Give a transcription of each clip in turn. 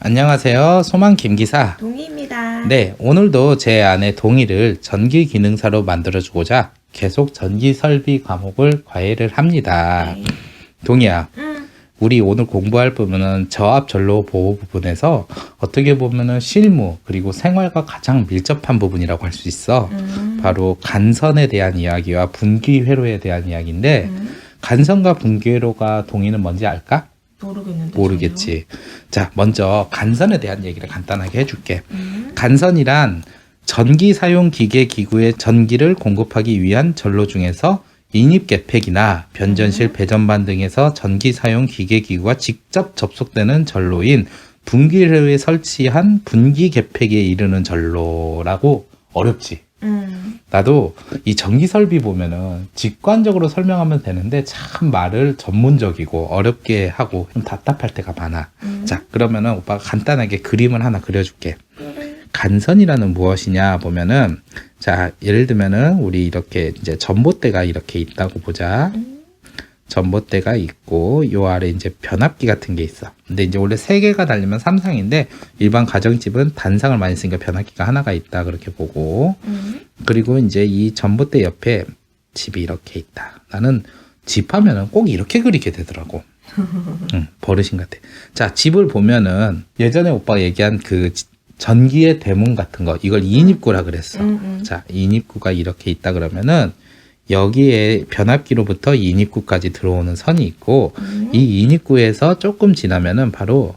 안녕하세요. 소망 김기사. 동희입니다. 네, 오늘도 제 아내 동희를 전기 기능사로 만들어주고자 계속 전기 설비 과목을 과외를 합니다. 네. 동희야, 우리 오늘 공부할 부분은 저압 전로 보호 부분에서 어떻게 보면은 실무 그리고 생활과 가장 밀접한 부분이라고 할 수 있어. 바로 간선에 대한 이야기와 분기 회로에 대한 이야기인데 간선과 분기 회로가 동희는 뭔지 알까? 모르겠는데. 모르겠지. 자, 먼저 간선에 대한 얘기를 간단하게 해줄게. 간선이란 전기 사용 기계 기구의 전기를 공급하기 위한 전로 중에서 인입 개폐기나 변전실 배전반 등에서 전기 사용 기계 기구와 직접 접속되는 전로인 분기회로에 설치한 분기 개폐기에 이르는 전로라고. 어렵지. 나도 이 전기 설비 보면은 직관적으로 설명하면 되는데 참 말을 전문적이고 어렵게 하고 좀 답답할 때가 많아. 자, 그러면은 오빠가 간단하게 그림을 하나 그려줄게. 간선이라는 무엇이냐 보면은, 자, 예를 들면은 우리 이렇게 이제 전봇대가 이렇게 있다고 보자. 전봇대가 있고 요 아래 이제 변압기 같은 게 있어. 근데 이제 원래 3개가 달리면 3상인데 일반 가정집은 단상을 많이 쓰니까 변압기가 하나가 있다 그렇게 보고. 그리고 이제 이 전봇대 옆에 집이 이렇게 있다. 나는 집 하면은 꼭 이렇게 그리게 되더라고. 버릇인 것 같아. 자, 집을 보면은 예전에 오빠가 얘기한 그 전기의 대문 같은 거, 이걸 이입구라 그랬어. 자, 이입구가 이렇게 있다 그러면은 여기에 변압기로부터 이입구까지 들어오는 선이 있고 이 이입구에서 조금 지나면은 바로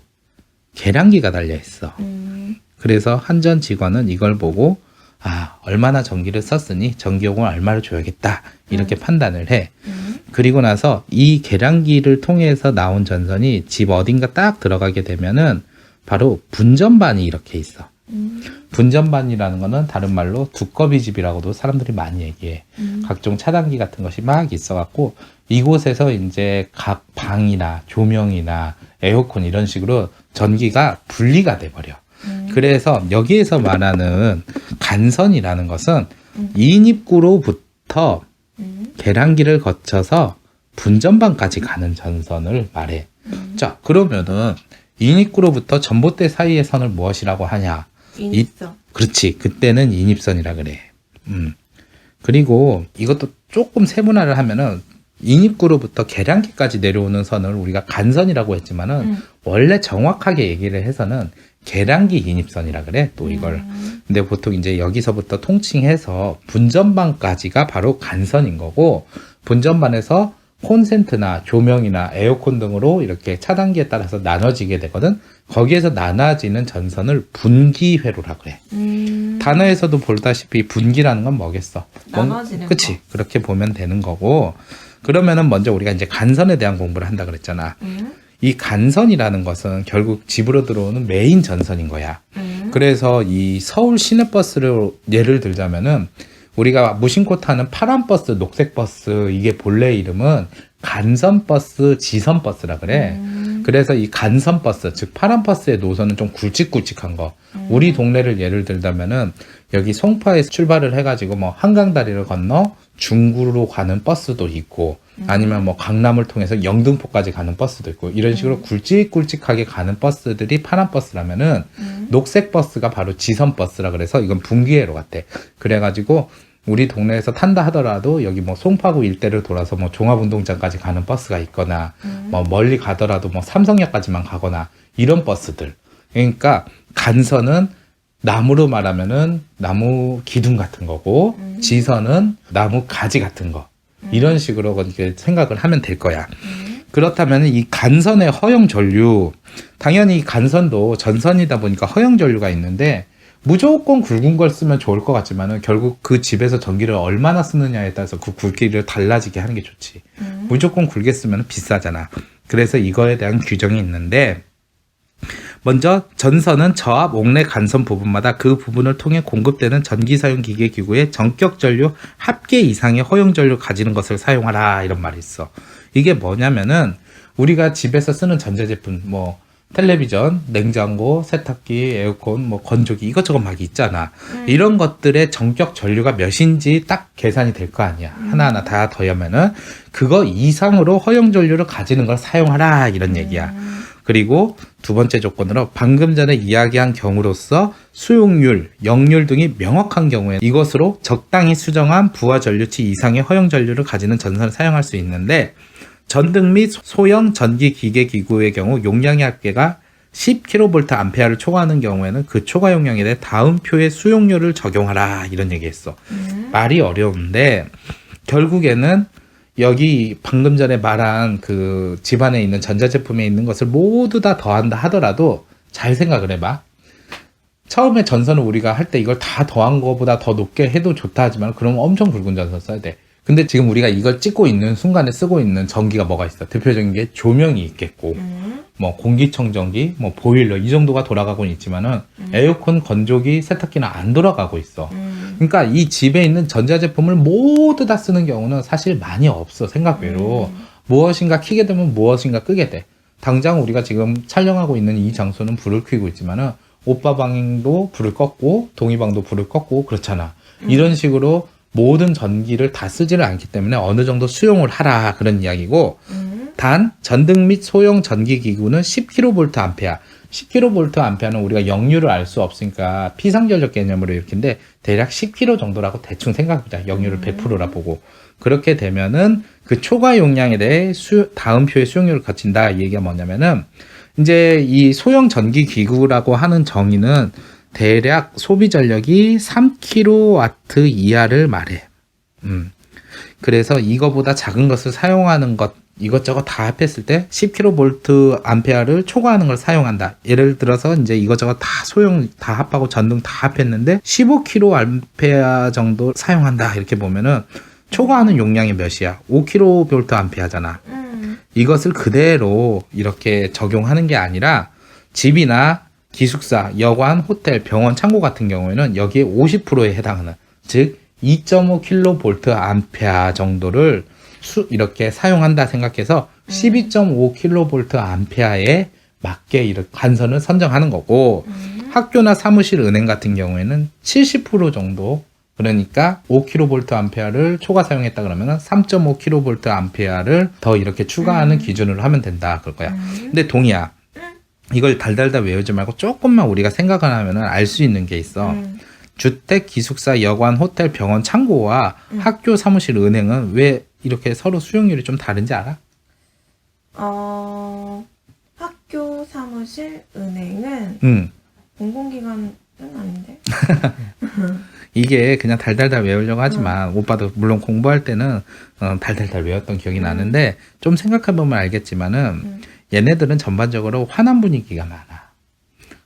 계량기가 달려 있어. 그래서 한전 직원은 이걸 보고 얼마나 전기를 썼으니 전기요금을 얼마를 줘야겠다 이렇게 판단을 해. 그리고 나서 이 계량기를 통해서 나온 전선이 집 어딘가 딱 들어가게 되면은 바로 분전반이 이렇게 있어. 분전반이라는 거는 다른 말로 두꺼비 집이라고도 사람들이 많이 얘기해. 각종 차단기 같은 것이 막 있어갖고 이곳에서 이제 각 방이나 조명이나 에어컨 이런 식으로 전기가 분리가 돼버려. 그래서 여기에서 말하는 간선이라는 것은 인입구로부터 계량기를 거쳐서 분전반까지 가는 전선을 말해. 자, 그러면은 인입구로부터 전봇대 사이의 선을 무엇이라고 하냐? 인입선. 그렇지. 그때는 인입선이라 그래. 그리고 이것도 조금 세분화를 하면은 인입구로부터 계량기까지 내려오는 선을 우리가 간선이라고 했지만은 원래 정확하게 얘기를 해서는 계량기 인입선이라 그래. 또 이걸. 근데 보통 이제 여기서부터 통칭해서 분전반까지가 바로 간선인 거고, 분전반에서 콘센트나 조명이나 에어컨 등으로 이렇게 차단기에 따라서 나눠지게 되거든. 거기에서 나눠지는 전선을 분기회로라고 해. 단어에서도 보다시피 분기라는 건 뭐겠어? 나눠지는 그치? 그렇게 보면 되는 거고. 그러면은 먼저 우리가 이제 간선에 대한 공부를 한다 그랬잖아. 이 간선이라는 것은 결국 집으로 들어오는 메인 전선인 거야. 그래서 이 서울 시내버스를 예를 들자면은 우리가 무심코 타는 파란 버스, 녹색 버스, 이게 본래 이름은 간선버스, 지선버스라 그래. 그래서 이 간선버스, 즉 파란 버스의 노선은 좀 굵직굵직한 거. 우리 동네를 예를 들자면은 여기 송파에서 출발을 해가지고 뭐 한강다리를 건너 중구로 가는 버스도 있고, 아니면 뭐 강남을 통해서 영등포까지 가는 버스도 있고, 이런 식으로 굵직굵직하게 가는 버스들이 파란 버스라면은 녹색 버스가 바로 지선 버스라 그래서 이건 분기회로 같아. 그래가지고 우리 동네에서 탄다 하더라도 여기 뭐 송파구 일대를 돌아서 뭐 종합운동장까지 가는 버스가 있거나 뭐 멀리 가더라도 뭐 삼성역까지만 가거나 이런 버스들. 그러니까 간선은 나무로 말하면은 나무 기둥 같은 거고, 지선은 나무 가지 같은 거. 이런 식으로 이렇게 생각을 하면 될 거야. 그렇다면 이 간선의 허용 전류, 당연히 이 간선도 전선이다 보니까 허용 전류가 있는데 무조건 굵은 걸 쓰면 좋을 것 같지만은 결국 그 집에서 전기를 얼마나 쓰느냐에 따라서 그 굵기를 달라지게 하는 게 좋지. 무조건 굵게 쓰면 비싸잖아. 그래서 이거에 대한 규정이 있는데, 먼저 전선은 저압 옥내 간선 부분마다 그 부분을 통해 공급되는 전기 사용 기계 기구의 전격 전류 합계 이상의 허용 전류 가지는 것을 사용하라, 이런 말이 있어. 이게 뭐냐면은 우리가 집에서 쓰는 전자제품, 뭐 텔레비전, 냉장고, 세탁기, 에어컨, 뭐 건조기 이것저것 막 있잖아. 이런 것들의 전격 전류가 몇인지 딱 계산이 될 거 아니야. 하나하나 다 더하면은 그거 이상으로 허용 전류를 가지는 걸 사용하라, 이런 얘기야. 그리고 두 번째 조건으로 방금 전에 이야기한 경우로서 수용률, 역률 등이 명확한 경우에 이것으로 적당히 수정한 부하 전류치 이상의 허용 전류를 가지는 전선을 사용할 수 있는데 전등 및 소형 전기 기계 기구의 경우 용량의 합계가 10kVA를 초과하는 경우에는 그 초과 용량에 대해 다음 표의 수용료를 적용하라 이런 얘기했어. 말이 어려운데 결국에는 여기 방금 전에 말한 그 집안에 있는 전자제품에 있는 것을 모두 다 더한다 하더라도 잘 생각을 해봐. 처음에 전선을 우리가 할 때 이걸 다 더한 것보다 더 높게 해도 좋다 하지만 그러면 엄청 굵은 전선 써야 돼. 근데 지금 우리가 이걸 찍고 있는 순간에 쓰고 있는 전기가 뭐가 있어? 대표적인 게 조명이 있겠고 뭐 공기청정기, 뭐 보일러 이 정도가 돌아가고는 있지만은 에어컨, 건조기, 세탁기는 안 돌아가고 있어. 그러니까 이 집에 있는 전자제품을 모두 다 쓰는 경우는 사실 많이 없어. 생각외로 무엇인가 켜게 되면 무엇인가 끄게 돼. 당장 우리가 지금 촬영하고 있는 이 장소는 불을 켜고 있지만은 오빠 방도 불을 껐고 동의방도 불을 껐고 그렇잖아. 이런 식으로 모든 전기를 다 쓰지를 않기 때문에 어느 정도 수용을 하라 그런 이야기고 단 전등 및 소형 전기기구는 10kVA 10kVA는 우리가 역률을 알 수 없으니까 피상전력 개념으로 이렇게인데 대략 10kV 정도라고 대충 생각해보자. 역률을 100%라 보고 그렇게 되면은 그 초과 용량에 대해 다음 표의 수용률을 거친다. 이 얘기가 뭐냐면은 이제 이 소형 전기기구라고 하는 정의는 대략 소비 전력이 3kW 이하를 말해. 그래서 이거보다 작은 것을 사용하는 것 이것저것 다 합했을 때 10kVA를 초과하는 걸 사용한다. 예를 들어서 이제 이것저것 다 소형 다 합하고 전등 다 합했는데 15kVA 정도 사용한다. 이렇게 보면은 초과하는 용량이 몇이야? 5kVA잖아. 이것을 그대로 이렇게 적용하는 게 아니라 집이나 기숙사, 여관, 호텔, 병원, 창고 같은 경우에는 여기에 50%에 해당하는 즉 2.5kVA 정도를 이렇게 사용한다 생각해서 12.5kVA에 맞게 이렇게 관선을 선정하는 거고 학교나 사무실, 은행 같은 경우에는 70% 정도 그러니까 5kVA를 초과 사용했다 그러면 3.5kVA를 더 이렇게 추가하는 기준으로 하면 된다 그럴 거야. 근데 동의야. 이걸 달달달 외우지 말고 조금만 우리가 생각을 하면 알 수 있는 게 있어. 주택, 기숙사, 여관, 호텔, 병원, 창고와 학교, 사무실, 은행은 왜 이렇게 서로 수용률이 좀 다른지 알아? 학교, 사무실, 은행은 공공기관은 아닌데. 이게 그냥 달달달 외우려고 하지만 오빠도 물론 공부할 때는 달달달 외웠던 기억이 나는데 좀 생각해보면 알겠지만은 얘네들은 전반적으로 환한 분위기가 많아.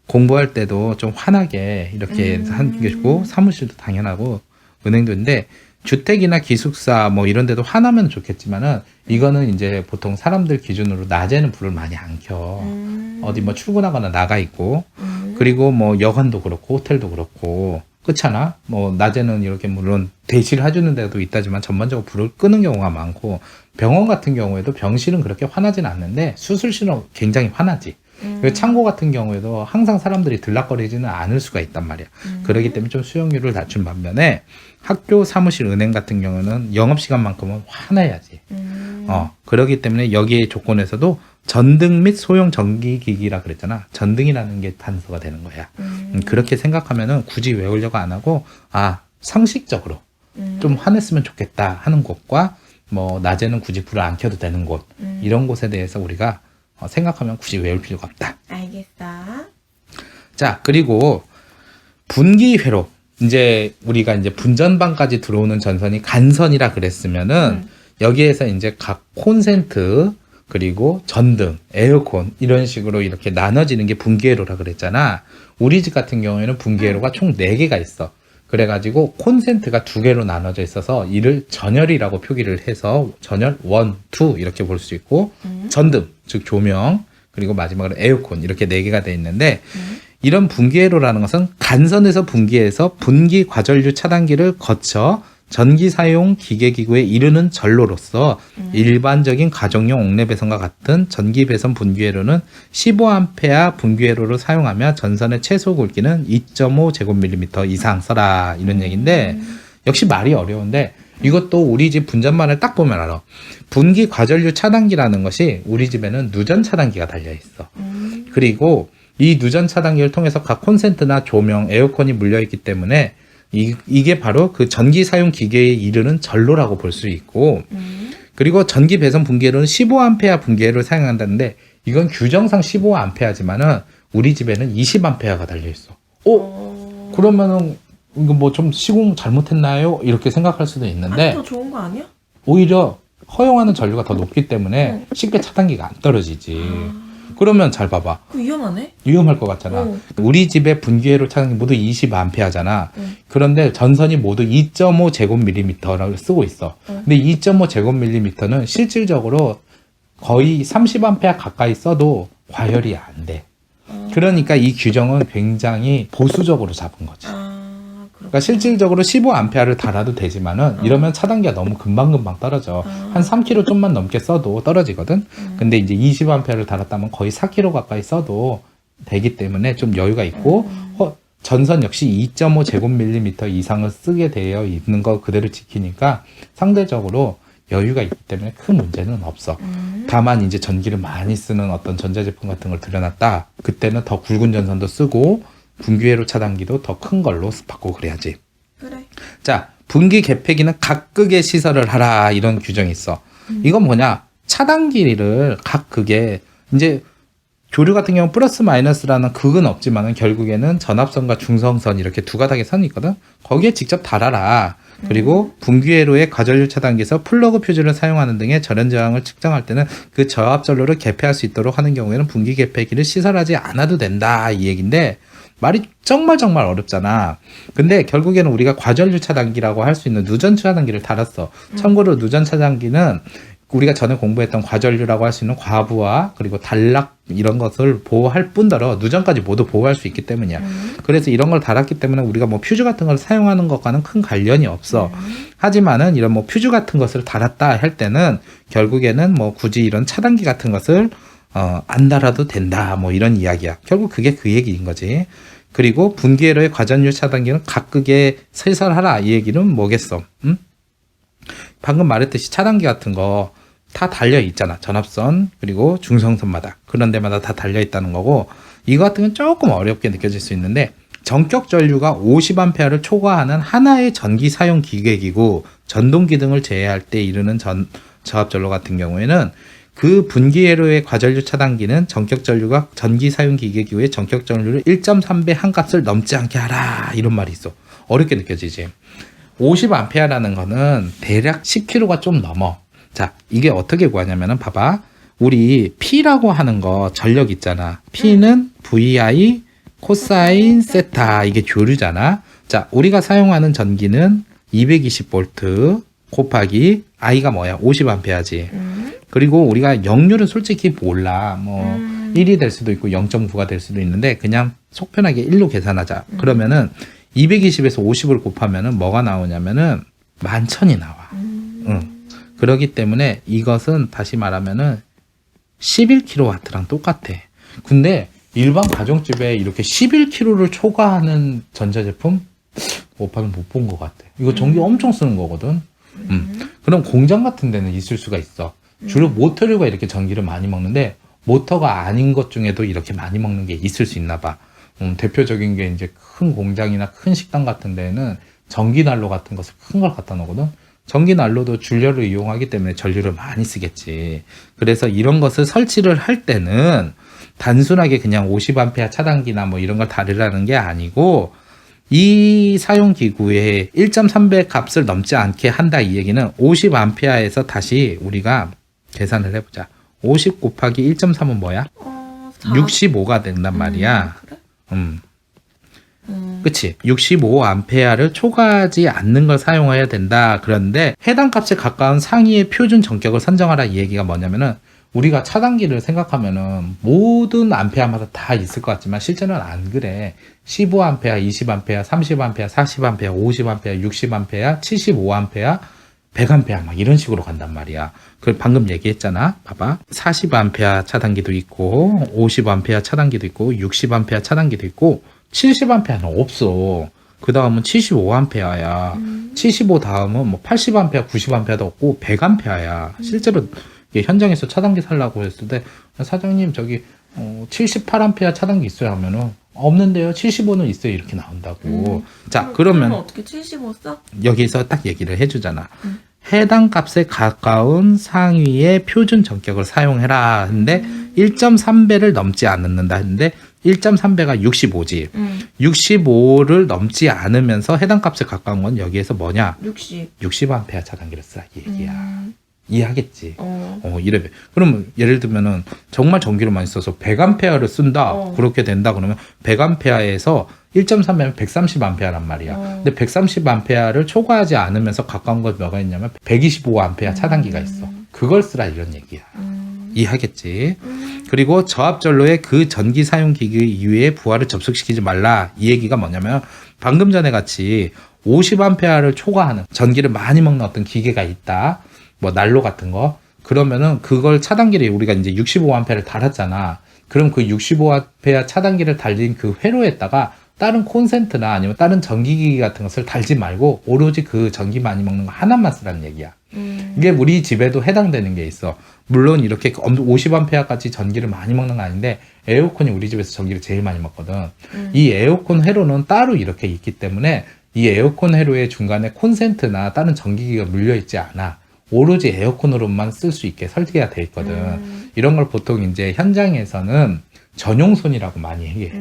공부할 때도 좀 환하게 이렇게 하는 게고 사무실도 당연하고 은행도인데 주택이나 기숙사 뭐 이런 데도 환하면 좋겠지만은 이거는 이제 보통 사람들 기준으로 낮에는 불을 많이 안 켜. 어디 뭐 출근하거나 나가 있고 그리고 뭐 여관도 그렇고 호텔도 그렇고 그렇잖아. 뭐 낮에는 이렇게 물론 대시를 해주는 데도 있다지만 전반적으로 불을 끄는 경우가 많고 병원 같은 경우에도 병실은 그렇게 환하진 않는데 수술실은 굉장히 환하지. 그리고 창고 같은 경우에도 항상 사람들이 들락거리지는 않을 수가 있단 말이야. 그렇기 때문에 좀 수용률을 낮춘 반면에 학교, 사무실, 은행 같은 경우는 영업시간만큼은 환해야지. 그렇기 때문에 여기의 조건에서도 전등 및 소형 전기기기라 그랬잖아. 전등이라는 게 단서가 되는 거야. 그렇게 생각하면은 굳이 외우려고 안 하고 상식적으로 좀 환했으면 좋겠다 하는 곳과 뭐 낮에는 굳이 불을 안 켜도 되는 곳 이런 곳에 대해서 우리가 생각하면 굳이 외울 필요가 없다. 알겠어. 자, 그리고 분기회로 이제 우리가 이제 분전방까지 들어오는 전선이 간선이라 그랬으면은 여기에서 이제 각 콘센트 그리고 전등, 에어컨 이런 식으로 이렇게 나눠지는 게 분기회로라 그랬잖아. 우리 집 같은 경우에는 분기회로가 총 4개가 있어. 그래가지고 콘센트가 2개로 나눠져 있어서 이를 전열이라고 표기를 해서 전열 1, 2 이렇게 볼 수 있고 전등, 즉 조명 그리고 마지막으로 에어컨 이렇게 4개가 돼 있는데 이런 분기회로라는 것은 간선에서 분기해서 분기 과전류 차단기를 거쳐 전기 사용 기계기구에 이르는 전로로서 일반적인 가정용 옥내 배선과 같은 전기 배선 분기회로는 15A 분기회로를 사용하며 전선의 최소 굵기는 2.5제곱밀리미터 이상 써라 이런 얘기인데 역시 말이 어려운데 이것도 우리 집 분전만을 딱 보면 알아. 분기 과전류 차단기라는 것이 우리 집에는 누전 차단기가 달려 있어. 그리고 이 누전 차단기를 통해서 각 콘센트나 조명, 에어컨이 물려 있기 때문에 이게 바로 그 전기 사용 기계에 이르는 전로라고 볼 수 있고, 그리고 전기 배선 분기회로는 15A 분기회를 사용한다는데 이건 규정상 15A지만은 우리 집에는 20A가 달려 있어. 그러면은 이거 뭐 좀 시공 잘못했나요? 이렇게 생각할 수도 있는데 더 좋은 거 아니야? 오히려 허용하는 전류가 더 높기 때문에 쉽게 차단기가 안 떨어지지. 그러면 잘 봐봐. 그거 위험하네? 위험할 것 같잖아. 우리 집의 분기회로 차단기 모두 20A잖아. 그런데 전선이 모두 2.5 제곱밀리미터를 쓰고 있어. 근데 2.5 제곱밀리미터는 실질적으로 거의 30A 가까이 써도 과열이 안 돼. 그러니까 이 규정은 굉장히 보수적으로 잡은 거지. 그러니까 실질적으로 15A를 달아도 되지만은 이러면 차단기가 너무 금방금방 떨어져. 한 3km 좀만 넘게 써도 떨어지거든. 근데 이제 20A를 달았다면 거의 4km 가까이 써도 되기 때문에 좀 여유가 있고, 전선 역시 2.5 제곱밀리미터 이상을 쓰게 되어 있는 거 그대로 지키니까 상대적으로 여유가 있기 때문에 큰 문제는 없어. 다만 이제 전기를 많이 쓰는 어떤 전자제품 같은 걸 들여놨다. 그때는 더 굵은 전선도 쓰고 분기회로 차단기도 더 큰 걸로 받고 그래야지. 그래. 자, 분기 개폐기는 각극의 시설을 하라 이런 규정이 있어. 이건 뭐냐? 차단기를 각극에 이제 조류 같은 경우 플러스 마이너스라는 극은 없지만은 결국에는 전압선과 중성선 이렇게 두 가닥의 선이 있거든. 거기에 직접 달아라. 그리고 분기회로의 과전류 차단기에서 플러그 퓨즈를 사용하는 등의 절연 저항을 측정할 때는 그 저압 전로를 개폐할 수 있도록 하는 경우에는 분기 개폐기를 시설하지 않아도 된다 이 얘기인데, 말이 정말 어렵잖아. 근데 결국에는 우리가 과전류 차단기라고 할 수 있는 누전 차단기를 달았어. 참고로 누전 차단기는 우리가 전에 공부했던 과전류라고 할 수 있는 과부하 그리고 단락 이런 것을 보호할 뿐더러 누전까지 모두 보호할 수 있기 때문이야. 그래서 이런 걸 달았기 때문에 우리가 뭐 퓨즈 같은 걸 사용하는 것과는 큰 관련이 없어. 하지만은 이런 뭐 퓨즈 같은 것을 달았다 할 때는 결국에는 뭐 굳이 이런 차단기 같은 것을 안 달아도 된다 뭐 이런 이야기야. 결국 그게 그 얘기인 거지. 그리고 분기회로의 과전류 차단기는 각극에 시설하라 이 얘기는 뭐겠어? 방금 말했듯이 차단기 같은 거 다 달려 있잖아. 전압선 그리고 중성선마다 그런 데마다 다 달려 있다는 거고, 이거 같은 건 조금 어렵게 느껴질 수 있는데 전격 전류가 50A를 초과하는 하나의 전기 사용 기계기구 전동기 등을 제외할 때 이르는 저압 전로 같은 경우에는 그 분기회로의 과전류 차단기는 전격 전류가 전기 사용 기계기구의 전격 전류를 1.3배 한 값을 넘지 않게 하라 이런 말이 있어. 어렵게 느껴지지. 50A라는 거는 대략 10kg가 좀 넘어. 자, 이게 어떻게 구하냐면은 봐봐. 우리 P라고 하는 거 전력 있잖아. P는 VI 코사인 세타 이게 조류잖아. 자, 우리가 사용하는 전기는 220V 곱하기 I가 뭐야? 50A지. 그리고 우리가 역률은 솔직히 몰라. 뭐 1이 될 수도 있고 0.9가 될 수도 있는데 그냥 속편하게 1로 계산하자. 그러면은 220에서 50을 곱하면은 뭐가 나오냐면은 11,000이 나와. 그렇기 때문에 이것은 다시 말하면은 11kW랑 똑같아. 근데 일반 가정집에 이렇게 11kW를 초과하는 전자제품 오빠는 못 본 것 같아. 이거 전기 엄청 쓰는 거거든. 그럼 공장 같은 데는 있을 수가 있어. 주로 모터류가 이렇게 전기를 많이 먹는데 모터가 아닌 것 중에도 이렇게 많이 먹는 게 있을 수 있나 봐. 대표적인 게 이제 큰 공장이나 큰 식당 같은 데는 전기 난로 같은 것을 큰 걸 갖다 놓거든. 전기 난로도 전류를 이용하기 때문에 전류를 많이 쓰겠지. 그래서 이런 것을 설치를 할 때는 단순하게 그냥 50A 차단기나 뭐 이런 걸 다르라는 게 아니고 이 사용 기구의 1.3배 값을 넘지 않게 한다 이 얘기는 50A에서 다시 우리가 계산을 해보자. 50 곱하기 1.3은 뭐야? 65가 된단 말이야. 그래? 그치? 65A를 초과하지 않는 걸 사용해야 된다. 그런데 해당 값에 가까운 상위의 표준 전격을 선정하라 이 얘기가 뭐냐면은 우리가 차단기를 생각하면은 모든 암페아마다 다 있을 것 같지만 실제는 안 그래. 15A, 20A, 30A, 40A, 50A, 60A, 75A, 100A 막 이런 식으로 간단 말이야. 그걸 방금 얘기했잖아. 봐봐. 40A 차단기도 있고 50A 차단기도 있고 60A 차단기도 있고 70A는 없어. 그 다음은 75A야. 75 다음은 뭐 80A, 90A도 없고 100A야. 실제로 이게 현장에서 차단기 살라고 했을 때 사장님 저기 78A 차단기 있어요 하면은 없는데요. 75는 있어요. 이렇게 나온다고. 자, 그러면 어떻게 75 써? 여기서 딱 얘기를 해주잖아. 해당 값에 가까운 상위의 표준 전격을 사용해라 하는데 1.3배를 넘지 않는다 했는데 1.3배가 65지. 65를 넘지 않으면서 해당 값에 가까운 건 여기에서 뭐냐? 60A 차단기를 쓰라 이 얘기야. 이해하겠지? 이래. 그러면 예를 들면은 정말 전기를 많이 써서 100A를 쓴다. 그렇게 된다 그러면 100A에서 1.3배면 130A란 말이야. 근데 130A를 초과하지 않으면서 가까운 건 뭐가 있냐면 125A 차단기가 있어. 그걸 쓰라 이런 얘기야. 이해하겠지? 그리고 저압전로에 그 전기 사용 기기 이외에 부하를 접속시키지 말라. 이 얘기가 뭐냐면 방금 전에 같이 50A를 초과하는 전기를 많이 먹는 어떤 기계가 있다. 뭐 난로 같은 거. 그러면은 그걸 차단기를 우리가 이제 65A를 달았잖아. 그럼 그 65A 차단기를 달린 그 회로에다가 다른 콘센트나 아니면 다른 전기기기 같은 것을 달지 말고 오로지 그 전기 많이 먹는 거 하나만 쓰라는 얘기야. 이게 우리 집에도 해당되는 게 있어. 물론 이렇게 50A까지 전기를 많이 먹는 거 아닌데 에어컨이 우리 집에서 전기를 제일 많이 먹거든. 이 에어컨 회로는 따로 이렇게 있기 때문에 이 에어컨 회로의 중간에 콘센트나 다른 전기기가 물려 있지 않아. 오로지 에어컨으로만 쓸 수 있게 설계가 돼 있거든. 이런 걸 보통 이제 현장에서는 전용선이라고 많이 해.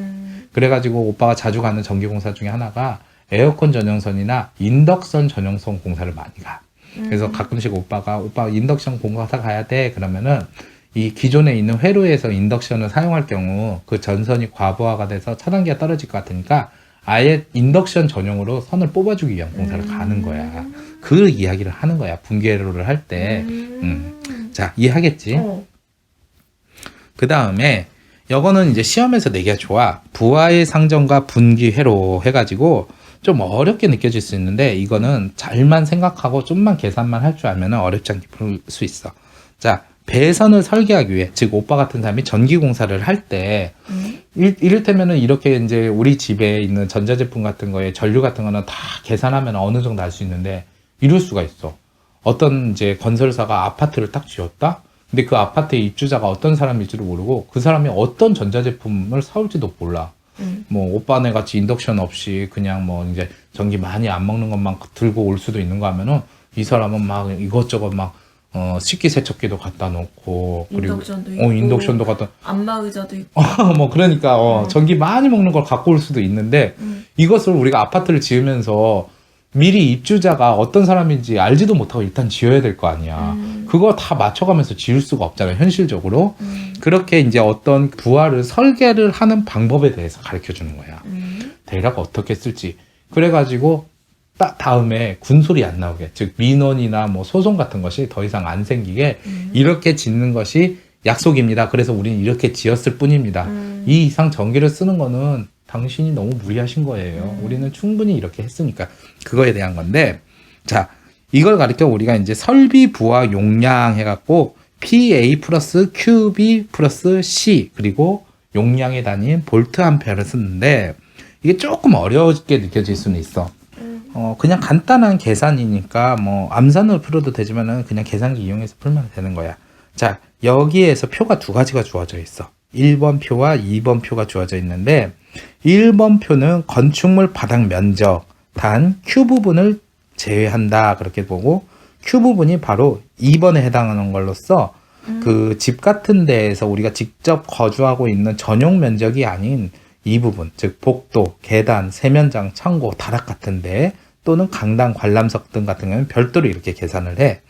그래가지고 오빠가 자주 가는 전기공사 중에 하나가 에어컨 전용선이나 인덕션 전용선 공사를 많이 가. 그래서 가끔씩 오빠 인덕션 공사 가야 돼. 그러면은 이 기존에 있는 회로에서 인덕션을 사용할 경우 그 전선이 과부하가 돼서 차단기가 떨어질 것 같으니까 아예 인덕션 전용으로 선을 뽑아주기 위한 공사를 가는 거야. 그 이야기를 하는 거야. 분기회로를 할 때. 자, 이해하겠지? 그 다음에 이거는 이제 시험에서 내기가 좋아. 부하의 상정과 분기회로 해가지고 좀 어렵게 느껴질 수 있는데 이거는 잘만 생각하고 좀만 계산만 할 줄 알면 어렵지 않게 풀 수 있어. 자, 배선을 설계하기 위해, 즉 오빠 같은 사람이 전기공사를 할 때 이를테면은 이렇게 이제 우리 집에 있는 전자제품 같은 거에 전류 같은 거는 다 계산하면 어느 정도 알 수 있는데 이럴 수가 있어. 어떤 이제 건설사가 아파트를 딱 지었다? 근데 그 아파트의 입주자가 어떤 사람일지도 모르고 그 사람이 어떤 전자제품을 사올지도 몰라. 뭐 오빠네 같이 인덕션 없이 그냥 뭐 이제 전기 많이 안 먹는 것만 들고 올 수도 있는 거 하면은 이 사람은 막 이것저것 막 식기세척기도 갖다 놓고 그리고 인덕션도 있고 인덕션도 갖다 안마의자도 있고 뭐 그러니까 전기 많이 먹는 걸 갖고 올 수도 있는데 이것을 우리가 아파트를 지으면서 미리 입주자가 어떤 사람인지 알지도 못하고 일단 지어야 될 거 아니야. 그거 다 맞춰가면서 지을 수가 없잖아요, 현실적으로. 그렇게 이제 어떤 부하를 설계를 하는 방법에 대해서 가르쳐 주는 거야. 대략 어떻게 쓸지. 그래가지고 딱 다음에 군소리 안 나오게, 즉 민원이나 뭐 소송 같은 것이 더 이상 안 생기게 이렇게 짓는 것이 약속입니다. 그래서 우리는 이렇게 지었을 뿐입니다. 이 이상 전기를 쓰는 거는 당신이 너무 무리하신 거예요. 우리는 충분히 이렇게 했으니까. 그거에 대한 건데, 자, 이걸 가르쳐 우리가 이제 설비 부하 용량 해갖고 PA 플러스 QB 플러스 C 그리고 용량의 단위인 볼트 암페어를 쓰는데 이게 조금 어렵게 느껴질 수는 있어. 그냥 간단한 계산이니까 뭐 암산으로 풀어도 되지만은 그냥 계산기 이용해서 풀면 되는 거야. 자, 여기에서 표가 두 가지가 주어져 있어. 1번 표와 2번 표가 주어져 있는데 1번 표는 건축물 바닥 면적 단 Q 부분을 제외한다 그렇게 보고 Q 부분이 바로 2번에 해당하는 걸로써 그 집 같은 데에서 우리가 직접 거주하고 있는 전용 면적이 아닌 이 부분, 즉 복도, 계단, 세면장, 창고, 다락 같은 데 또는 강당, 관람석 등 같은 경우는 별도로 이렇게 계산을 해.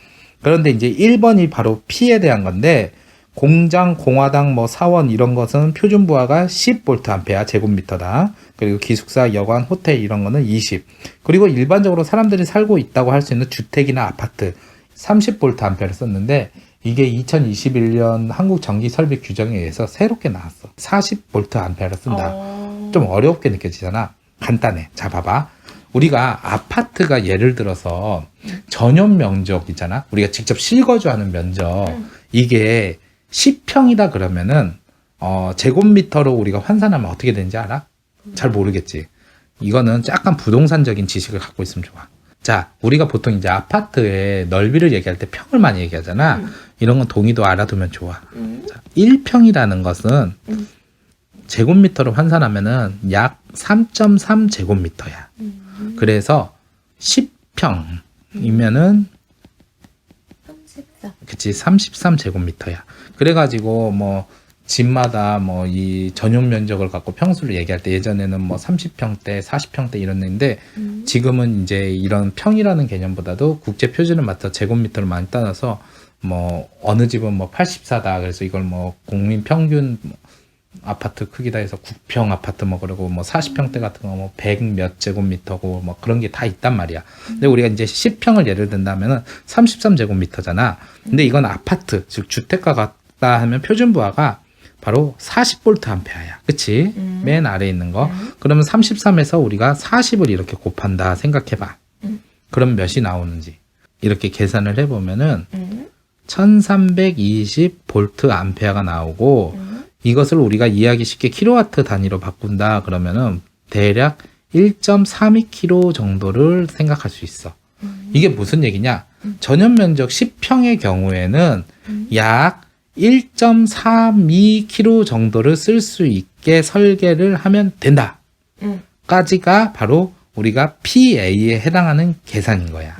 그런데 이제 1번이 바로 P에 대한 건데 공장, 공화당, 뭐 사원 이런 것은 표준 부하가 10V 암페어 제곱미터당. 그리고 기숙사, 여관, 호텔 이런 거는 20. 그리고 일반적으로 사람들이 살고 있다고 할 수 있는 주택이나 아파트 30V 암페어를 썼는데 이게 2021년 한국 전기 설비 규정에 의해서 새롭게 나왔어. 40V 암페어를 쓴다. 좀 어렵게 느껴지잖아. 간단해. 자, 봐봐. 우리가 아파트가 예를 들어서 전용 면적이잖아. 우리가 직접 실거주하는 면적. 이게 10평이다 그러면은 제곱미터로 우리가 환산하면 어떻게 되는지 알아? 잘 모르겠지. 이거는 약간 부동산적인 지식을 갖고 있으면 좋아. 자, 우리가 보통 이제 아파트의 넓이를 얘기할 때 평을 많이 얘기하잖아. 이런 건 동의도 알아두면 좋아. 자, 1평이라는 것은 제곱미터로 환산하면은 약 3.3 제곱미터야. 그래서 10평이면은 34. 그치 33 제곱미터야. 그래가지고 뭐 집마다 뭐 이 전용 면적을 갖고 평수를 얘기할 때 예전에는 뭐 30평대, 40평대 이랬는데 지금은 이제 이런 평이라는 개념보다도 국제 표준을 맞춰 제곱미터를 많이 따라서 뭐 어느 집은 뭐 84다 그래서 이걸 뭐 국민 평균 뭐 아파트 크기다 해서 국평 아파트 뭐 그러고 뭐 40평대 같은 거 뭐 100 몇 제곱미터고 뭐 그런 게 다 있단 말이야. 근데 우리가 이제 10평을 예를 든다면은 33 제곱미터잖아. 근데 이건 아파트 즉 주택가 같다 하면 표준부하가 바로 40V 암페어야. 그치? 맨 아래에 있는 거. 그러면 33에서 우리가 40을 이렇게 곱한다 생각해봐. 그럼 몇이 나오는지 이렇게 계산을 해보면은 1320V 암페어가 나오고 이것을 우리가 이해하기 쉽게 킬로와트 단위로 바꾼다 그러면은 대략 1.32kg 정도를 생각할 수 있어. 이게 무슨 얘기냐? 전용 면적 10평의 경우에는 약 1.32kg 정도를 쓸 수 있게 설계를 하면 된다. 까지가 바로 우리가 PA에 해당하는 계산인 거야.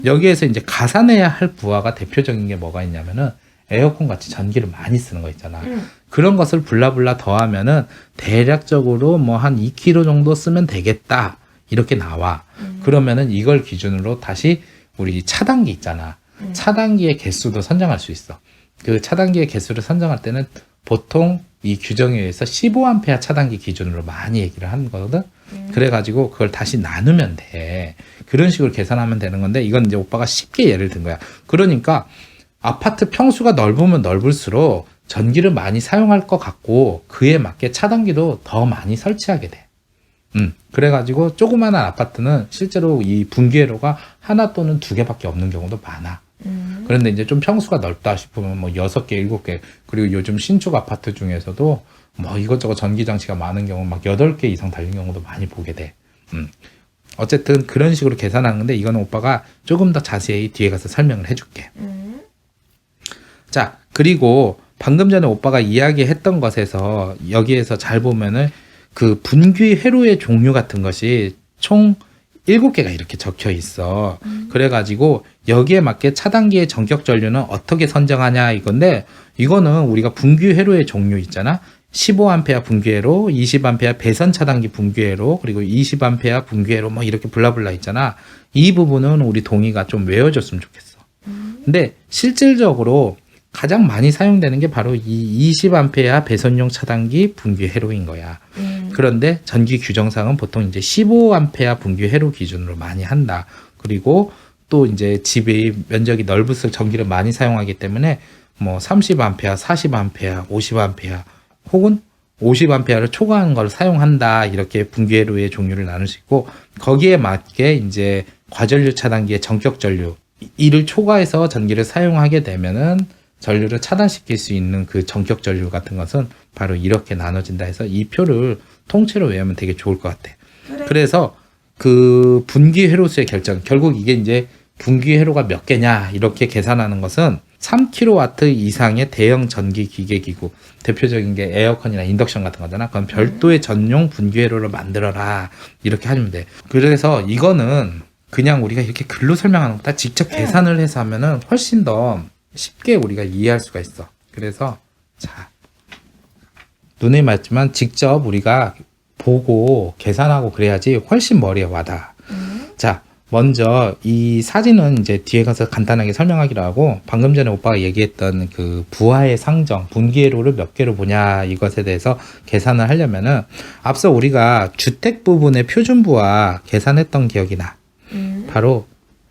여기에서 이제 가산해야 할 부하가 대표적인 게 뭐가 있냐면은 에어컨 같이 전기를 많이 쓰는 거 있잖아. 그런 것을 블라블라 더하면은 대략적으로 뭐 한 2kg 정도 쓰면 되겠다. 이렇게 나와. 그러면은 이걸 기준으로 다시 우리 차단기 있잖아. 차단기의 개수도 선정할 수 있어. 그 차단기의 개수를 선정할 때는 보통 이 규정에 의해서 15A 차단기 기준으로 많이 얘기를 하는 거거든. 그래가지고 그걸 다시 나누면 돼. 그런 식으로 계산하면 되는 건데 이건 이제 오빠가 쉽게 예를 든 거야. 그러니까 아파트 평수가 넓으면 넓을수록 전기를 많이 사용할 것 같고 그에 맞게 차단기도 더 많이 설치하게 돼. 그래가지고 조그마한 아파트는 실제로 이 분기회로가 하나 또는 두 개밖에 없는 경우도 많아. 그런데 이제 좀 평수가 넓다 싶으면 뭐 6개, 7개 그리고 요즘 신축 아파트 중에서도 뭐 이것저것 전기장치가 많은 경우 막 8개 이상 달린 경우도 많이 보게 돼. 어쨌든 그런 식으로 계산하는 건데 이거는 오빠가 조금 더 자세히 뒤에 가서 설명을 해줄게. 자, 그리고 방금 전에 오빠가 이야기했던 것에서 여기에서 잘 보면은 그 분기 회로의 종류 같은 것이 총 7개가 이렇게 적혀 있어. 그래가지고 여기에 맞게 차단기의 전격 전류는 어떻게 선정하냐 이건데 이거는 우리가 분기 회로의 종류 있잖아. 15A 분기 회로, 20A 배선 차단기 분기 회로, 그리고 20A 분기 회로 뭐 이렇게 블라블라 있잖아. 이 부분은 우리 동의가 좀 외워줬으면 좋겠어. 근데 실질적으로 가장 많이 사용되는 게 바로 이 20A 배선용 차단기 분기 회로인 거야. 그런데 전기 규정상은 보통 이제 15A 분기 회로 기준으로 많이 한다. 그리고 또 이제 집의 면적이 넓을수록 전기를 많이 사용하기 때문에 뭐 30A, 40A, 50A 혹은 50A를 초과하는 걸 사용한다. 이렇게 분기 회로의 종류를 나눌 수 있고 거기에 맞게 이제 과전류 차단기의 전격 전류 이를 초과해서 전기를 사용하게 되면은 전류를 차단시킬 수 있는 그 전격 전류 같은 것은 바로 이렇게 나눠진다 해서 이 표를 통째로 외우면 되게 좋을 것 같아. 그래. 그래서 그 분기 회로수의 결정, 결국 이게 이제 분기 회로가 몇 개냐 이렇게 계산하는 것은 3kW 이상의 대형 전기 기계 기구, 대표적인 게 에어컨이나 인덕션 같은 거잖아. 그럼 별도의 전용 분기 회로를 만들어라 이렇게 하면 돼. 그래서 이거는 그냥 우리가 이렇게 글로 설명하는 것보다 직접 계산을 해서 하면은 훨씬 더 쉽게 우리가 이해할 수가 있어. 그래서 자, 눈에 맞지만 직접 우리가 보고 계산하고 그래야지 훨씬 머리에 와닿아. 자, 먼저 이 사진은 이제 뒤에 가서 간단하게 설명하기로 하고 방금 전에 오빠가 얘기했던 그 부하의 상정, 분기회로를 몇 개로 보냐 이것에 대해서 계산을 하려면은 앞서 우리가 주택 부분의 표준부하 계산했던 기억이 나. 바로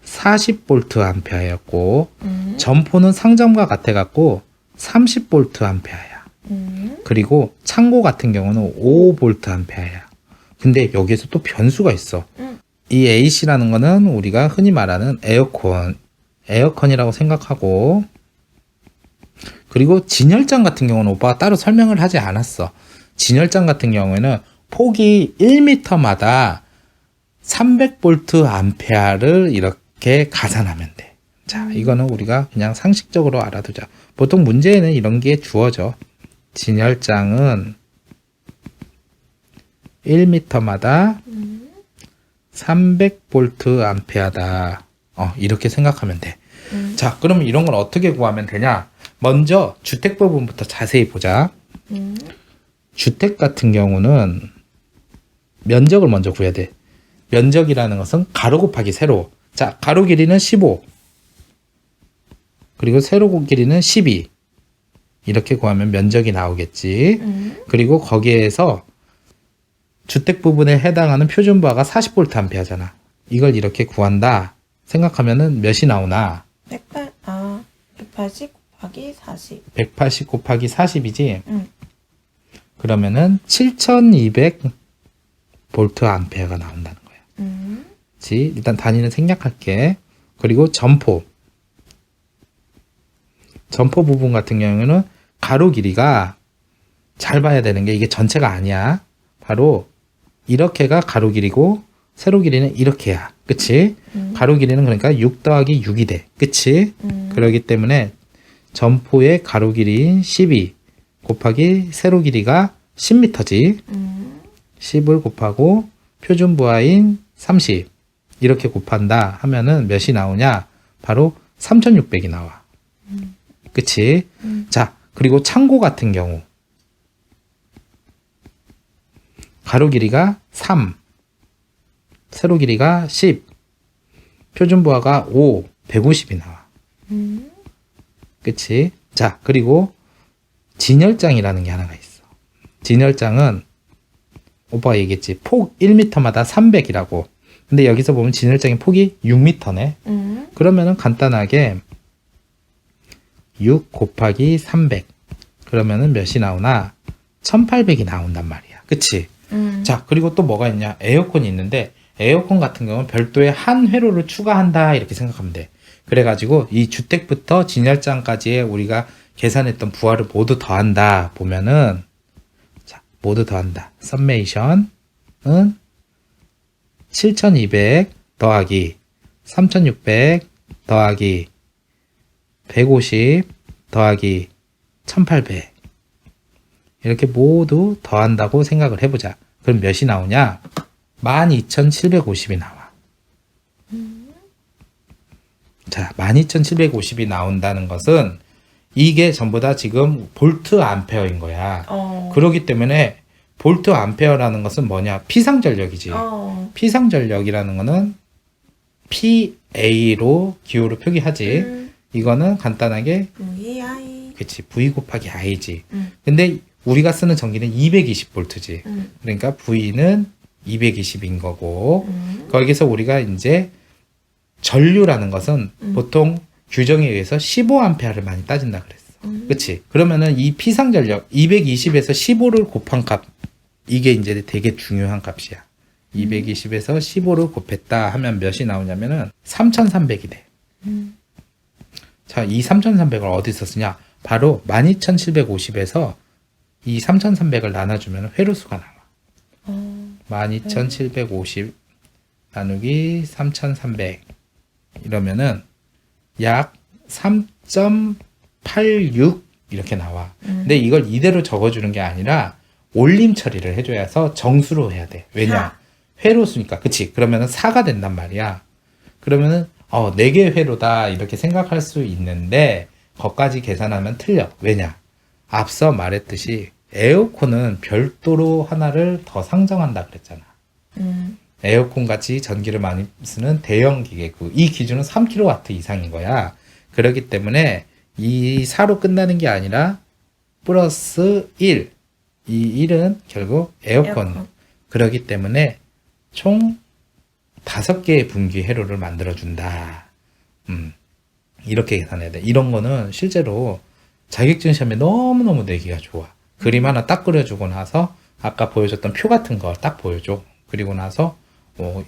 40V 암페어였고 점포는 상점과 같아갖고 30V 암페어야. 그리고 창고 같은 경우는 5V 암페어야. 근데 여기에서 또 변수가 있어. 이 AC라는 거는 우리가 흔히 말하는 에어컨이라고 생각하고 그리고 진열장 같은 경우는 오빠가 따로 설명을 하지 않았어. 진열장 같은 경우에는 폭이 1m마다 300V 암페어를 이렇게 가산하면 돼. 자, 이거는 우리가 그냥 상식적으로 알아두자. 보통 문제에는 이런 게 주어져. 진열장은 1m마다 300V 암페어다. 이렇게 생각하면 돼. 자, 그러면 이런 걸 어떻게 구하면 되냐? 먼저 주택 부분부터 자세히 보자. 주택 같은 경우는 면적을 먼저 구해야 돼. 면적이라는 것은 가로 곱하기 세로. 자, 가로 길이는 15. 그리고 세로 길이는 12. 이렇게 구하면 면적이 나오겠지. 그리고 거기에서 주택 부분에 해당하는 표준부하가 40V 암페어잖아. 이걸 이렇게 구한다 생각하면은 몇이 나오나? 180 곱하기 40. 180 곱하기 40이지? 응. 그러면은 7200V 암페어가 나온다는 거야. 그치? 일단 단위는 생략할게. 그리고 점포 부분 같은 경우에는 가로 길이가 잘 봐야 되는 게 이게 전체가 아니야. 바로 이렇게가 가로 길이고 세로 길이는 이렇게야. 그치? 가로 길이는 그러니까 6 더하기 6이 돼. 그치? 그러기 때문에 점포의 가로 길이인 12 곱하기 세로 길이가 10m지. 10을 곱하고 표준부하인 30 이렇게 곱한다 하면은 몇이 나오냐? 바로 3600이 나와. 그치? 자, 그리고 창고 같은 경우 가로 길이가 3 세로 길이가 10 표준부하가 5 150이 나와. 그치? 자, 그리고 진열장이라는 게 하나가 있어. 진열장은 오빠가 얘기했지. 폭 1m마다 300이라고. 근데 여기서 보면 진열장의 폭이 6m네. 그러면은 간단하게 6 곱하기 300. 그러면은 몇이 나오나? 1800이 나온단 말이야. 그치? 자, 그리고 또 뭐가 있냐? 에어컨이 있는데 에어컨 같은 경우는 별도의 한 회로를 추가한다 이렇게 생각하면 돼. 그래가지고 이 주택부터 진열장까지의 우리가 계산했던 부하를 모두 더한다 보면은, 자, 모두 더한다. 썸메이션은 7200 더하기 3600 더하기 150 더하기 1800 이렇게 모두 더한다고 생각을 해보자. 그럼 몇이 나오냐? 12750이 나와. 자, 12750이 나온다는 것은 이게 전부 다 지금 볼트 암페어인 거야. 그렇기 때문에 볼트 암페어라는 것은 뭐냐? 피상전력이지. 피상전력이라는 거는 PA로 기호로 표기하지. 이거는 간단하게 VI. 그치, V 곱하기 I지. 근데 우리가 쓰는 전기는 220V지. 그러니까 V는 220인 거고, 거기서 우리가 이제 전류라는 것은 보통 규정에 의해서 15A를 많이 따진다 그랬어. 그치? 그러면은 이 피상전력 220에서 15를 곱한 값, 이게 이제 되게 중요한 값이야. 220에서 15를 곱했다 하면 몇이 나오냐면은 3300이 돼. 자, 이 3300을 어디서 쓰냐? 바로 12750에서 이 3300을 나눠주면 회로수가 나와. 12750 나누기 3300 이러면은 약 3.86 이렇게 나와. 근데 이걸 이대로 적어주는 게 아니라 올림 처리를 해줘서 정수로 해야 돼. 왜냐? 회로수니까. 그치? 그러면은 4가 된단 말이야. 그러면은 4개 회로다 이렇게 생각할 수 있는데 거기까지 계산하면 틀려. 왜냐? 앞서 말했듯이 에어컨은 별도로 하나를 더 상정한다 그랬잖아. 에어컨 같이 전기를 많이 쓰는 대형 기계고 이 기준은 3kW 이상인 거야. 그렇기 때문에 이 4로 끝나는 게 아니라 플러스 1. 이 1은 결국 에어컨. 그렇기 때문에 총 5개의 분기 회로를 만들어준다. 이렇게 계산해야 돼. 이런 거는 실제로 자격증 시험에 너무너무 내기가 좋아. 그림 하나 딱 그려주고 나서 아까 보여줬던 표 같은 거 딱 보여줘. 그리고 나서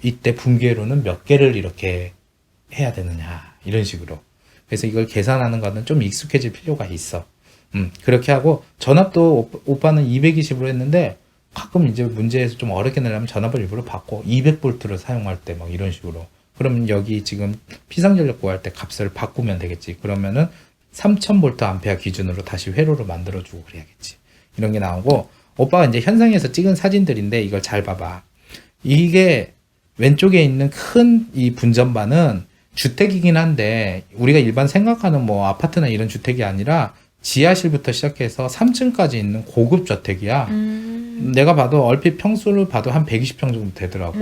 이때 분기회로는 몇 개를 이렇게 해야 되느냐 이런 식으로. 그래서 이걸 계산하는 거는 좀 익숙해질 필요가 있어. 그렇게 하고 전압도 오빠는 220으로 했는데 가끔 이제 문제에서 좀 어렵게 내려면 전압을 일부러 바꿔 200볼트를 사용할 때 막 이런 식으로. 그러면 여기 지금 피상전력 구할 때 값을 바꾸면 되겠지. 그러면은 3000V 암페어 기준으로 다시 회로를 만들어주고 그래야겠지. 이런 게 나오고, 오빠가 이제 현상에서 찍은 사진들인데 이걸 잘 봐봐. 이게 왼쪽에 있는 큰 이 분전반은 주택이긴 한데 우리가 일반 생각하는 뭐 아파트나 이런 주택이 아니라 지하실부터 시작해서 3층까지 있는 고급 주택이야. 내가 봐도 얼핏 평수를 봐도 한 120평 정도 되더라고.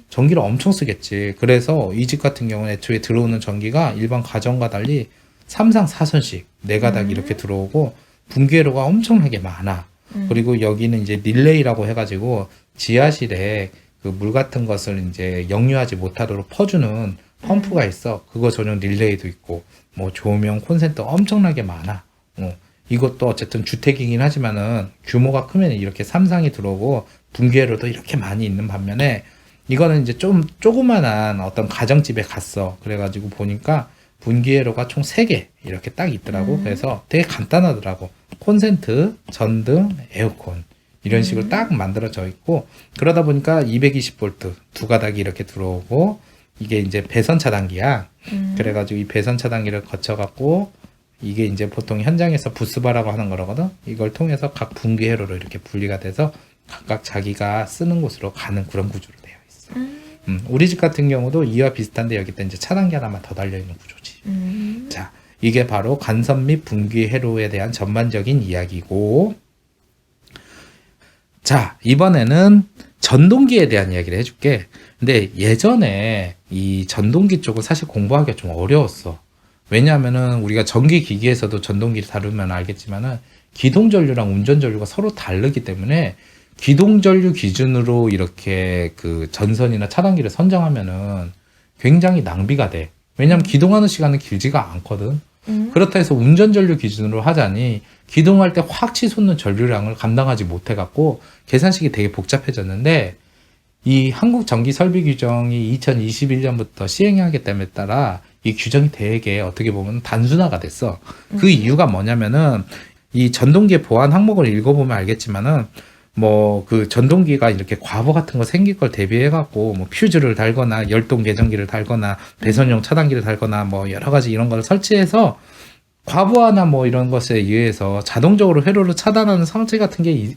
전기를 엄청 쓰겠지. 그래서 이 집 같은 경우는 애초에 들어오는 전기가 일반 가정과 달리 3상 4선씩 4가닥 이렇게 들어오고 분기회로가 엄청나게 많아. 그리고 여기는 이제 릴레이라고 해가지고 지하실에 그 물 같은 것을 이제 역류하지 못하도록 퍼주는 펌프가 있어. 그거 전용 릴레이도 있고, 뭐 조명, 콘센트 엄청나게 많아. 이것도 어쨌든 주택이긴 하지만은 규모가 크면 이렇게 3상이 들어오고 분기회로도 이렇게 많이 있는 반면에 이거는 이제 좀 조그만한 어떤 가정집에 갔어. 그래가지고 보니까 분기회로가 총 3개 이렇게 딱 있더라고. 그래서 되게 간단하더라고. 콘센트, 전등, 에어컨 이런 식으로 딱 만들어져 있고, 그러다 보니까 220V 2가닥이 이렇게 들어오고, 이게 이제 배선 차단기야. 그래가지고 이 배선 차단기를 거쳐갖고 이게 이제 보통 현장에서 부스바라고 하는 거라거든. 이걸 통해서 각 분기 회로로 이렇게 분리가 돼서 각각 자기가 쓰는 곳으로 가는 그런 구조로 되어 있어. 우리 집 같은 경우도 이와 비슷한데 여기다 이제 차단기 하나만 더 달려 있는 구조지. 자, 이게 바로 간선 및 분기 회로에 대한 전반적인 이야기고, 자, 이번에는 전동기에 대한 이야기를 해줄게. 근데 예전에 이 전동기 쪽은 사실 공부하기가 좀 어려웠어. 왜냐하면은 우리가 전기 기기에서도 전동기를 다루면 알겠지만은 기동전류랑 운전전류가 서로 다르기 때문에 기동전류 기준으로 이렇게 그 전선이나 차단기를 선정하면은 굉장히 낭비가 돼. 왜냐하면 기동하는 시간은 길지가 않거든. 그렇다 해서 운전전류 기준으로 하자니 기동할 때 확 치솟는 전류량을 감당하지 못해갖고 계산식이 되게 복잡해졌는데, 이 한국전기설비규정이 2021년부터 시행하기 때문에 따라 이 규정이 되게 어떻게 보면 단순화가 됐어. 그 이유가 뭐냐면은 이 전동기의 보안 항목을 읽어보면 알겠지만은 뭐 그 전동기가 이렇게 과부 같은 거 생길 걸 대비해갖고 뭐 퓨즈를 달거나 열동 계전기를 달거나 배선용 차단기를 달거나 뭐 여러 가지 이런 걸 설치해서 과부하나 뭐 이런 것에 의해서 자동적으로 회로를 차단하는装置 같은 게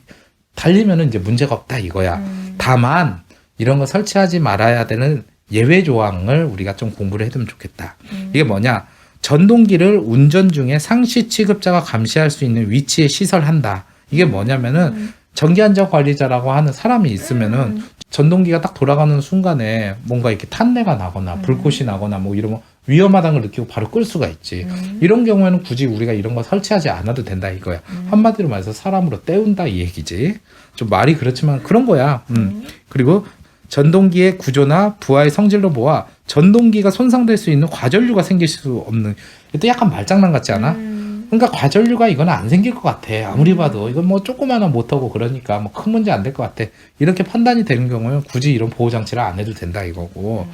달리면은 이제 문제가 없다 이거야. 다만 이런 거 설치하지 말아야 되는 예외 조항을 우리가 좀 공부를 해두면 좋겠다. 이게 뭐냐? 전동기를 운전 중에 상시 취급자가 감시할 수 있는 위치에 시설한다. 이게 뭐냐면은 전기안전관리자라고 하는 사람이 있으면은 전동기가 딱 돌아가는 순간에 뭔가 이렇게 탄내가 나거나 불꽃이 나거나 뭐 이러면 위험하다는 걸 느끼고 바로 끌 수가 있지. 이런 경우에는 굳이 우리가 이런 거 설치하지 않아도 된다 이거야. 한마디로 말해서 사람으로 때운다 이 얘기지. 좀 말이 그렇지만 그런 거야. 그리고 전동기의 구조나 부하의 성질로 보아 전동기가 손상될 수 있는 과전류가 생길 수 없는, 또 약간 말장난 같지 않아? 그러니까 과전류가 이건 안 생길 것 같아. 아무리 봐도 이건 뭐 조그마한 모터고 그러니까 뭐 큰 문제 안 될 것 같아. 이렇게 판단이 되는 경우는 굳이 이런 보호 장치를 안 해도 된다 이거고.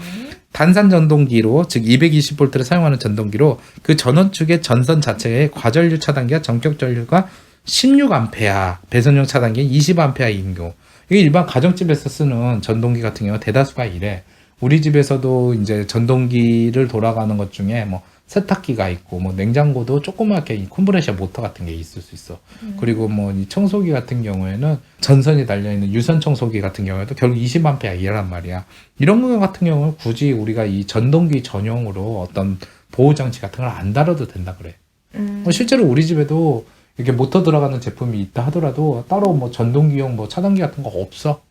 단산 전동기로, 즉 220V를 사용하는 전동기로 그 전원축의 전선 자체에 과전류 차단기와 전격 전류가 16A, 배선용 차단기에 20A인 경우. 이게 일반 가정집에서 쓰는 전동기 같은 경우 대다수가 이래. 우리 집에서도 이제 전동기를 돌아가는 것 중에 뭐 세탁기가 있고 뭐 냉장고도 조그맣게 이 컴프레셔 모터 같은 게 있을 수 있어. 그리고 뭐 이 청소기 같은 경우에는 전선이 달려있는 유선 청소기 같은 경우에도 결국 20A란 말이야. 이런 거 같은 경우는 굳이 우리가 이 전동기 전용으로 어떤 보호 장치 같은 걸 안 달아도 된다 그래. 실제로 우리 집에도 이렇게 모터 들어가는 제품이 있다 하더라도 따로 뭐 전동기용 뭐 차단기 같은 거 없어.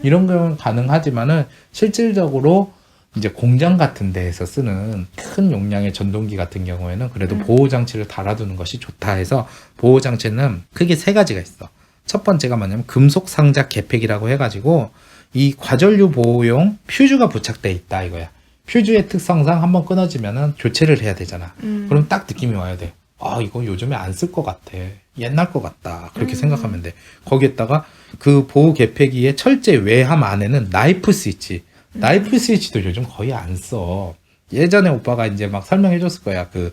이런 경우는 가능하지만은 실질적으로 이제 공장 같은 데에서 쓰는 큰 용량의 전동기 같은 경우에는 그래도 보호 장치를 달아두는 것이 좋다 해서, 보호 장치는 크게 3가지가 있어. 첫 번째가 뭐냐면 금속 상자 개폐기라고 해가지고 이 과전류 보호용 퓨즈가 부착돼 있다 이거야. 퓨즈의 특성상 한번 끊어지면은 교체를 해야 되잖아. 그럼 딱 느낌이 와야 돼. 아, 이거 요즘에 안 쓸 것 같아. 옛날 것 같다. 그렇게 생각하면 돼. 거기에다가 그 보호 개폐기의 철제 외함 안에는 나이프 스위치. 나이프 스위치도 요즘 거의 안 써. 예전에 오빠가 이제 막 설명해 줬을 거야. 그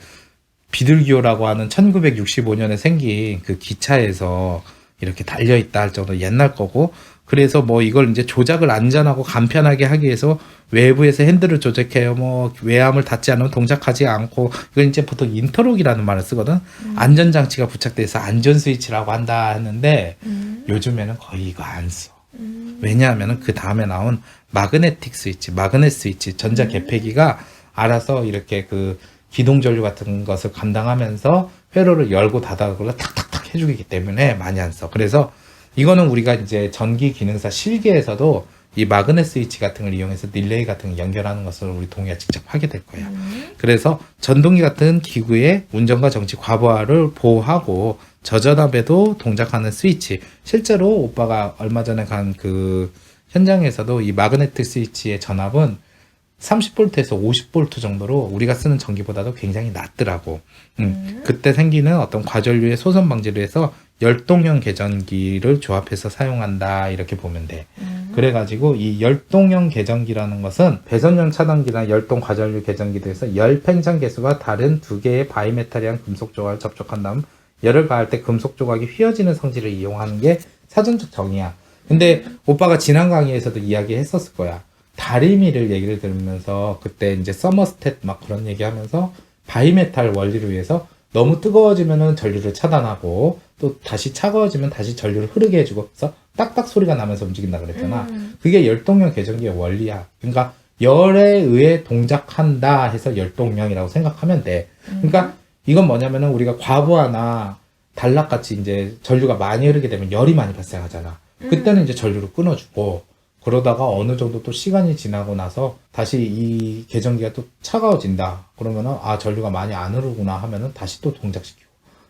비둘기호라고 하는 1965년에 생긴 그 기차에서 이렇게 달려있다 할 정도 옛날 거고, 그래서 뭐 이걸 이제 조작을 안전하고 간편하게 하기 위해서 외부에서 핸들을 조작해요. 뭐 외암을 닿지 않으면 동작하지 않고, 이건 이제 보통 인터록이라는 말을 쓰거든. 안전장치가 부착돼 있어 안전 스위치라고 한다 했는데 요즘에는 거의 이거 안 써. 왜냐하면 그 다음에 나온 마그네틱 스위치, 마그넷 스위치, 전자 개폐기가 알아서 이렇게 그 기동 전류 같은 것을 감당하면서 회로를 열고 닫아서 탁탁탁 해주기 때문에 많이 안 써. 그래서 이거는 우리가 이제 전기 기능사 실기에서도 이 마그넷 스위치 같은 걸 이용해서 릴레이 같은 걸 연결하는 것을 우리 동의가 직접 하게 될 거야. 그래서 전동기 같은 기구의 운전과 정지 과부하를 보호하고 저전압에도 동작하는 스위치. 실제로 오빠가 얼마 전에 간 그 현장에서도 이 마그네틱 스위치의 전압은 30V에서 50V 정도로 우리가 쓰는 전기보다도 굉장히 낮더라고. 그때 생기는 어떤 과전류의 소선 방지를 해서 열동형 계전기를 조합해서 사용한다 이렇게 보면 돼. 그래가지고 이 열동형 계전기라는 것은 배선형 차단기나 열동 과전류 계전기에서 열 팽창 개수가 다른 두 개의 바이메탈이한 금속 조각을 접촉한 다음 열을 가할 때 금속 조각이 휘어지는 성질을 이용하는 게 사전적 정의야. 근데 오빠가 지난 강의에서도 이야기했었을 거야. 다리미를 얘기를 들으면서 그때 이제 서머스탯 막 그런 얘기하면서 바이메탈 원리를 위해서 너무 뜨거워지면은 전류를 차단하고 또 다시 차가워지면 다시 전류를 흐르게 해주고 그래서 딱딱 소리가 나면서 움직인다 그랬잖아. 그게 열동형 계전기의 원리야. 그러니까 열에 의해 동작한다 해서 열동형이라고 생각하면 돼. 그러니까 이건 뭐냐면은 우리가 과부하나 단락같이 이제 전류가 많이 흐르게 되면 열이 많이 발생하잖아. 그때는 이제 전류를 끊어주고 그러다가 어느 정도 또 시간이 지나고 나서 다시 이 계전기가 또 차가워진다. 그러면은 아 전류가 많이 안 흐르구나 하면은 다시 또 동작시키고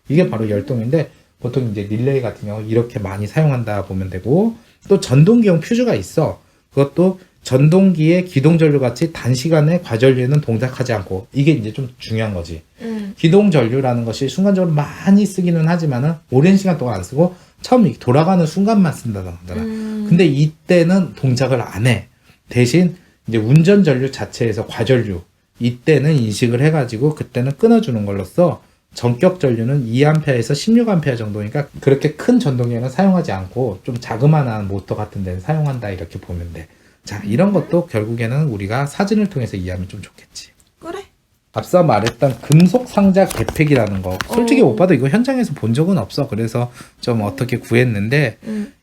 이게 바로 열동인데 보통 이제 릴레이 같은 경우 이렇게 많이 사용한다 보면 되고 또 전동기용 퓨즈가 있어. 그것도 전동기의 기동 전류 같이 단시간에 과전류에는 동작하지 않고 이게 이제 좀 중요한 거지. 기동 전류라는 것이 순간적으로 많이 쓰기는 하지만은 오랜 시간 동안 안 쓰고 처음 돌아가는 순간만 쓴다는 거잖아. 근데 이때는 동작을 안 해. 대신 이제 운전 전류 자체에서 과전류 이때는 인식을 해가지고 그때는 끊어주는 걸로써 전격 전류는 2A에서 16A 정도니까 그렇게 큰 전동기에는 사용하지 않고 좀 자그마한 모터 같은 데는 사용한다 이렇게 보면 돼. 자, 이런 것도 결국에는 우리가 사진을 통해서 이해하면 좀 좋겠지. 그래. 앞서 말했던 금속 상자 개폐기라는 거 솔직히 오빠도 이거 현장에서 본 적은 없어. 그래서 좀 어떻게 구했는데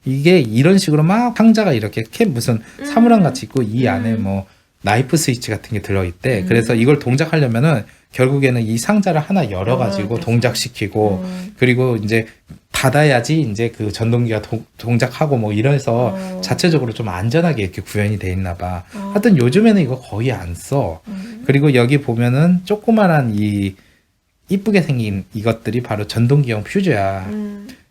이게 이런 식으로 막 상자가 이렇게 무슨 사물함 같이 있고 이 안에 뭐 나이프 스위치 같은 게 들어있대. 그래서 이걸 동작하려면은 결국에는 이 상자를 하나 열어가지고 동작시키고 그리고 이제 닫아야지 이제 그 전동기가 동작하고 뭐 이래서 자체적으로 좀 안전하게 이렇게 구현이 돼 있나 봐. 하여튼 요즘에는 이거 거의 안 써. 그리고 여기 보면은 조그만한 이 이쁘게 생긴 이것들이 바로 전동기용 퓨즈야.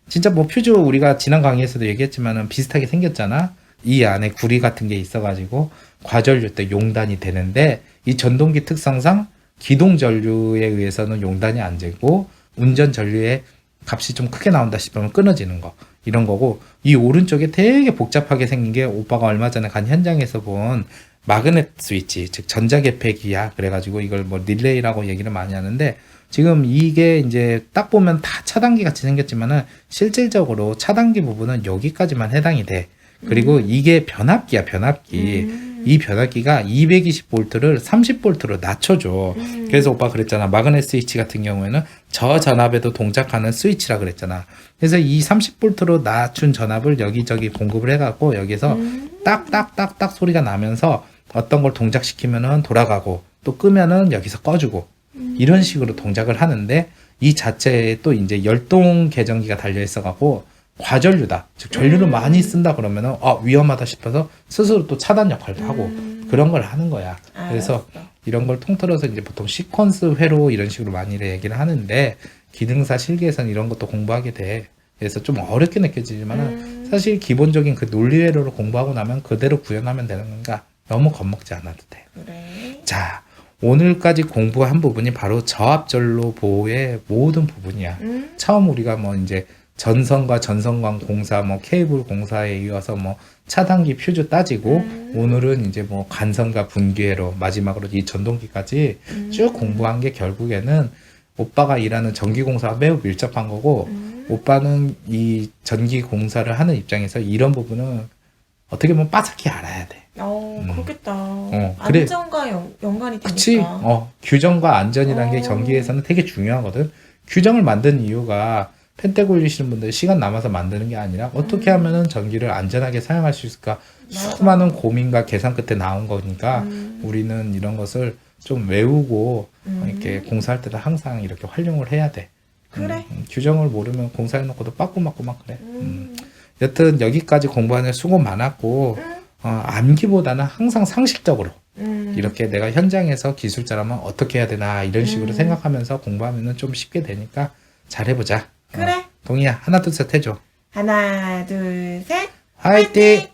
진짜 뭐 퓨즈 우리가 지난 강의에서도 얘기했지만은 비슷하게 생겼잖아. 이 안에 구리 같은 게 있어가지고 과전류 때 용단이 되는데 이 전동기 특성상 기동 전류에 의해서는 용단이 안 되고 운전 전류의 값이 좀 크게 나온다 싶으면 끊어지는 거 이런 거고 이 오른쪽에 되게 복잡하게 생긴 게 오빠가 얼마 전에 간 현장에서 본 마그넷 스위치 즉 전자개폐기야. 그래가지고 이걸 뭐 릴레이라고 얘기를 많이 하는데 지금 이게 이제 딱 보면 다 차단기 같이 생겼지만은 실질적으로 차단기 부분은 여기까지만 해당이 돼. 그리고 이게 변압기야 변압기. 이 변압기가 220V를 30V로 낮춰줘. 그래서 오빠 그랬잖아. 마그넷 스위치 같은 경우에는 저전압에도 동작하는 스위치라 그랬잖아. 그래서 이 30V로 낮춘 전압을 여기저기 공급을 해갖고 여기서 딱딱딱딱 소리가 나면서 어떤 걸 동작시키면은 돌아가고 또 끄면은 여기서 꺼주고 이런 식으로 동작을 하는데 이 자체에 또 이제 열동 계전기가 달려 있어갖고 과전류다. 즉 전류를 많이 쓴다 그러면은 위험하다 싶어서 스스로 또 차단 역할도 하고 그런 걸 하는 거야. 그래서 이런 걸 통틀어서 이제 보통 시퀀스 회로 이런 식으로 많이 얘기를 하는데 기능사 실기에서는 이런 것도 공부하게 돼. 그래서 좀 어렵게 느껴지지만은 사실 기본적인 그 논리 회로를 공부하고 나면 그대로 구현하면 되는 건가 너무 겁먹지 않아도 돼. 그래. 자, 오늘까지 공부한 부분이 바로 저압전로 보호의 모든 부분이야. 처음 우리가 뭐 이제 전선과 전선광 공사, 뭐 케이블 공사에 이어서 뭐 차단기 퓨즈 따지고 오늘은 이제 뭐 간선과 분기회로 마지막으로 이 전동기까지 쭉 공부한 게 결국에는 오빠가 일하는 전기공사와 매우 밀접한 거고 오빠는 이 전기 공사를 하는 입장에서 이런 부분은 어떻게 보면 빠삭히 알아야 돼. 그렇겠다. 그래. 안전과 연관이 되니까. 그치? 규정과 안전이라는 게 어. 전기에서는 되게 중요하거든. 규정을 만든 이유가 펜대 굴리시는 분들 시간 남아서 만드는 게 아니라 어떻게 하면은 전기를 안전하게 사용할 수 있을까 맞아. 수많은 고민과 계산 끝에 나온 거니까 우리는 이런 것을 좀 외우고 이렇게 공사할 때도 항상 이렇게 활용을 해야 돼. 그래. 규정을 모르면 공사해놓고도 빠꾸맞고 막 그래. 여튼 여기까지 공부하는 수고 많았고 암기보다는 항상 상식적으로 이렇게 내가 현장에서 기술자라면 어떻게 해야 되나 이런 식으로 생각하면서 공부하면은 좀 쉽게 되니까 잘 해보자. 그래. 동희야 하나 둘 셋 해줘. 하나, 둘, 셋. 화이팅!